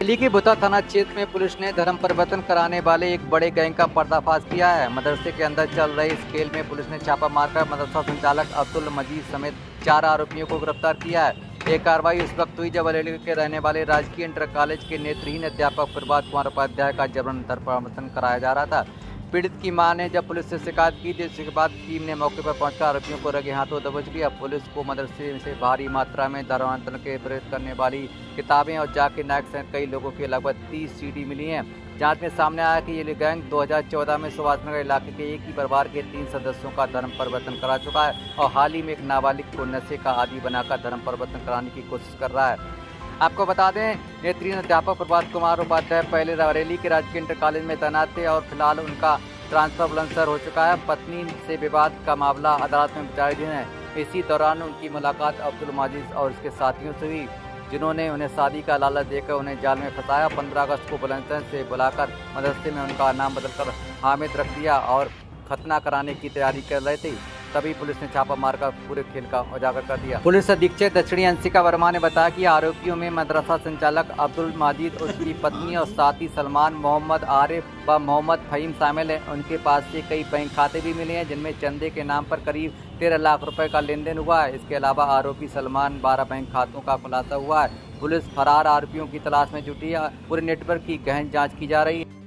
दिल्ली के भुता थाना क्षेत्र में पुलिस ने धर्म परिवर्तन कराने वाले एक बड़े गैंग का पर्दाफाश किया है। मदरसे के अंदर चल रहे इस खेल में पुलिस ने छापा मारकर मदरसा संचालक अब्दुल मजीद समेत 4 आरोपियों को गिरफ्तार किया है। ये कार्रवाई उस वक्त हुई जब बरेली के रहने वाले राजकीय इंटर कॉलेज के नेत्रहीन अध्यापक प्रभात कुमार उपाध्याय का जबरन धर्म परिवर्तन कराया जा रहा था। पीड़ित की मां ने जब पुलिस से शिकायत की, जिसके बाद टीम ने मौके पर पहुंचकर आरोपियों को रंगे हाथों दबोच लिया। पुलिस को मदरसे से भारी मात्रा में धर्मांतरण के प्रेरित करने वाली किताबें और जाकिर नायक सहित कई लोगों के लगभग 30 सीडी मिली हैं। जांच में सामने आया कि ये गैंग 2014 में सुभाषनगर इलाके के एक ही परिवार के 3 सदस्यों का धर्म परिवर्तन करा चुका है और हाल ही में एक नाबालिग को नशे का आदी बनाकर धर्म परिवर्तन कराने की कोशिश कर रहा है। आपको बता दें, नेत्रहीन अध्यापक प्रभात कुमार उपाध्याय पहले बरेली के राजकीय इंटर कॉलेज में तैनात थे और फिलहाल उनका ट्रांसफर बुलंदशहर हो चुका है। पत्नी से विवाद का मामला अदालत में विचाराधीन है। इसी दौरान उनकी मुलाकात अब्दुल मजीद और उसके साथियों से हुई, जिन्होंने उन्हें शादी का लालच देकर उन्हें जाल में फंसाया। 15 अगस्त को बुलंदशहर से बुलाकर मदरसे में उनका नाम बदलकर हामिद रख दिया और खतना कराने की तैयारी कर रहे थे। तभी पुलिस ने छापा मारकर पूरे खेल का उजागर कर दिया। पुलिस अधीक्षक दक्षिणी अंशिका वर्मा ने बताया कि आरोपियों में मदरसा संचालक अब्दुल मजीद, उसकी पत्नी और साथी सलमान, मोहम्मद आरिफ व मोहम्मद फहीम शामिल हैं। उनके पास से कई बैंक खाते भी मिले हैं, जिनमें चंदे के नाम पर करीब 13 लाख रुपए का लेन देन हुआ है। इसके अलावा आरोपी सलमान 12 बैंक खातों का खुलासा हुआ है। पुलिस फरार आरोपियों की तलाश में जुटी है। पूरे नेटवर्क की गहन जाँच की जा रही है।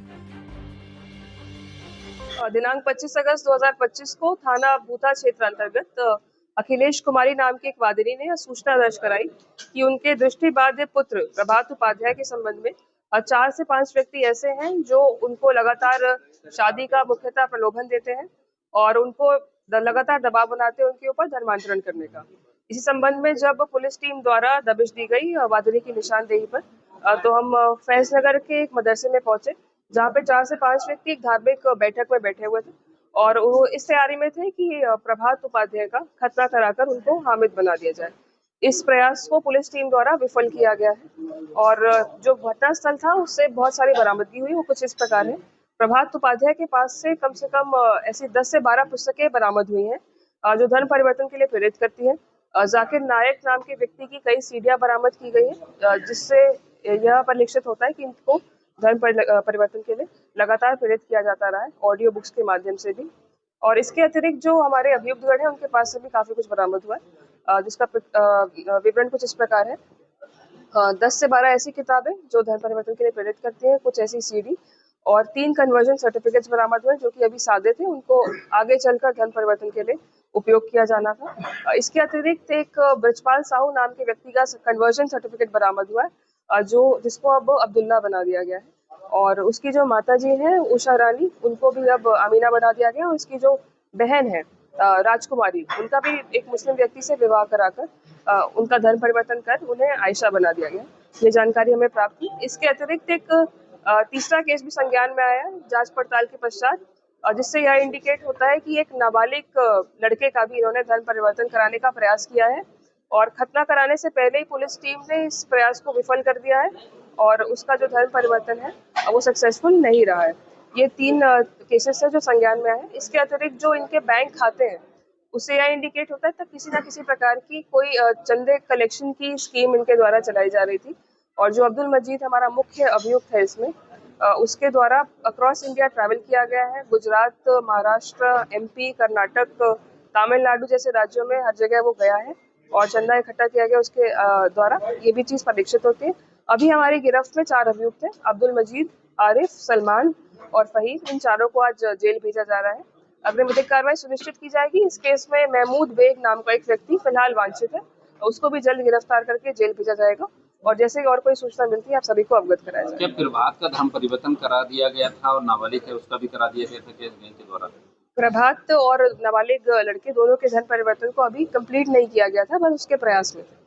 दिनांक 25 अगस्त 2025 को थाना भूता क्षेत्र अंतर्गत अखिलेश कुमारी नाम की एक वादिनी ने सूचना दर्ज कराई कि उनके दृष्टिबाधित पुत्र प्रभात उपाध्याय के संबंध में 4 से 5 व्यक्ति ऐसे हैं जो उनको लगातार शादी का मुख्यतः प्रलोभन देते हैं और उनको लगातार दबाव बनाते हैं उनके ऊपर धर्मांतरण करने का। इसी संबंध में जब पुलिस टीम द्वारा दबिश दी गई वादिनी की निशानदेही पर, तो हम फैजनगर के एक मदरसे में पहुंचे, जहाँ पे 4 से 5 व्यक्ति एक धार्मिक बैठक में बैठे हुए थे और वो इस तैयारी में थे कि प्रभात उपाध्याय का खतना कराकर उनको हामिद बना दिया जाए। इस प्रयास को पुलिस टीम द्वारा विफल किया गया है और जो घटनास्थल था उससे बहुत सारी बरामदगी हुई। वो कुछ इस प्रकार है। प्रभात उपाध्याय के पास से कम ऐसी 10 से 12 पुस्तकें बरामद हुई हैं जो धर्म परिवर्तन के लिए प्रेरित करती हैं। जाकिर नायक नाम के व्यक्ति की कई सीडियां बरामद की गई है, जिससे यह परिलक्षित होता है कि इनको धर्म परिवर्तन के लिए लगातार प्रेरित किया जाता रहा है, ऑडियो बुक्स के माध्यम से भी। और इसके अतिरिक्त जो हमारे अभियुक्तगण हैं उनके पास से भी काफी कुछ बरामद हुआ है, जिसका विवरण कुछ इस प्रकार है। 10 से 12 ऐसी किताबें जो धर्म परिवर्तन के लिए प्रेरित करती हैं, कुछ ऐसी सीडी और 3 कन्वर्जन सर्टिफिकेट्स बरामद हुए जो कि अभी सादे थे, उनको आगे चलकर धर्म परिवर्तन के लिए उपयोग किया जाना था। इसके अतिरिक्त एक ब्रजपाल साहू नाम के व्यक्ति का कन्वर्जन सर्टिफिकेट बरामद हुआ है, जिसको अब अब्दुल्ला बना दिया गया है। और उसकी जो माताजी हैं उषा रानी, उनको भी अब अमीना बना दिया गया और उसकी जो बहन है राजकुमारी, उनका भी एक मुस्लिम व्यक्ति से विवाह कराकर उनका धर्म परिवर्तन कर उन्हें आयशा बना दिया गया। ये जानकारी हमें प्राप्त हुई। इसके अतिरिक्त एक तीसरा केस भी संज्ञान में आया है जांच पड़ताल के पश्चात, जिससे यह इंडिकेट होता है कि एक नाबालिग लड़के का भी इन्होंने धर्म परिवर्तन कराने का प्रयास किया है और खतना कराने से पहले ही पुलिस टीम ने इस प्रयास को विफल कर दिया है और उसका जो धर्म परिवर्तन है वो सक्सेसफुल नहीं रहा है। ये 3 केसेस है जो संज्ञान में आए। इसके अतिरिक्त जो इनके बैंक खाते हैं उससे यह इंडिकेट होता है तक किसी न किसी प्रकार की कोई चंदे कलेक्शन की स्कीम इनके द्वारा चलाई जा रही थी। और जो अब्दुल मजीद हमारा मुख्य अभियुक्त है इसमें, उसके द्वारा अक्रॉस इंडिया ट्रैवल किया गया है। गुजरात, महाराष्ट्र, MP, कर्नाटक, तमिलनाडु जैसे राज्यों में हर जगह वो गया है और चंदा इकट्ठा किया गया उसके द्वारा। ये भी चीज़ परीक्षित होती है। अभी हमारी गिरफ्त में 4 अभियुक्त हैं, अब्दुल मजीद, आरिफ, सलमान और फहीम। इन चारों को आज जेल भेजा जा रहा है। अग्रिम विधिक कार्रवाई सुनिश्चित की जाएगी। इस केस में महमूद बेग नाम का एक व्यक्ति फिलहाल वांछित है, उसको भी जल्द गिरफ्तार करके जेल भेजा जाएगा और जैसे ही और कोई सूचना मिलती है आप सभी को अवगत कराया जाएगा। क्या प्रभात का धर्म परिवर्तन करा दिया गया था और नाबालिग है उसका भी करा दिया गया था केस गैंग के द्वारा? प्रभात और नाबालिग लड़के दोनों के धर्म परिवर्तन को अभी कंप्लीट नहीं किया गया था, बस उसके प्रयास में थे।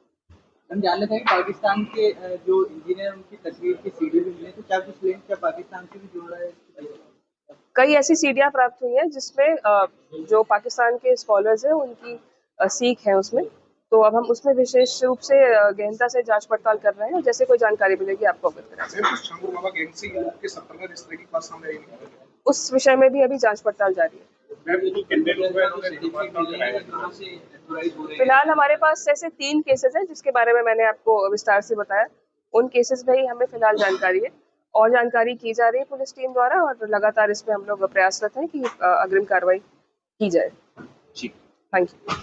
हम जान लेते हैं कि पाकिस्तान के जो इंजीनियर उनकी तस्वीर की सीडी भी मिली, तो क्या कुछ लिंक क्या पाकिस्तान से भी जुड़ रहा है? कई ऐसी सीडियां प्राप्त हुई हैं जिसमें जो पाकिस्तान के स्कॉलर्स हैं उनकी सीख है उसमें, तो अब हम उसमें विशेष रूप से गहनता से जांच पड़ताल कर रहे हैं। जैसे कोई जानकारी मिलेगी आपको अवगत कराएंगे। उस विषय में भी अभी जांच पड़ताल जारी है। फिलहाल हमारे पास ऐसे 3 केसेस हैं जिसके बारे में मैंने आपको विस्तार से बताया। उन केसेस में ही हमें फिलहाल जानकारी है और जानकारी की जा रही है पुलिस टीम द्वारा और लगातार इसमें हम लोग प्रयासरत हैं कि अग्रिम कार्रवाई की जाए। ठीक। Thank you.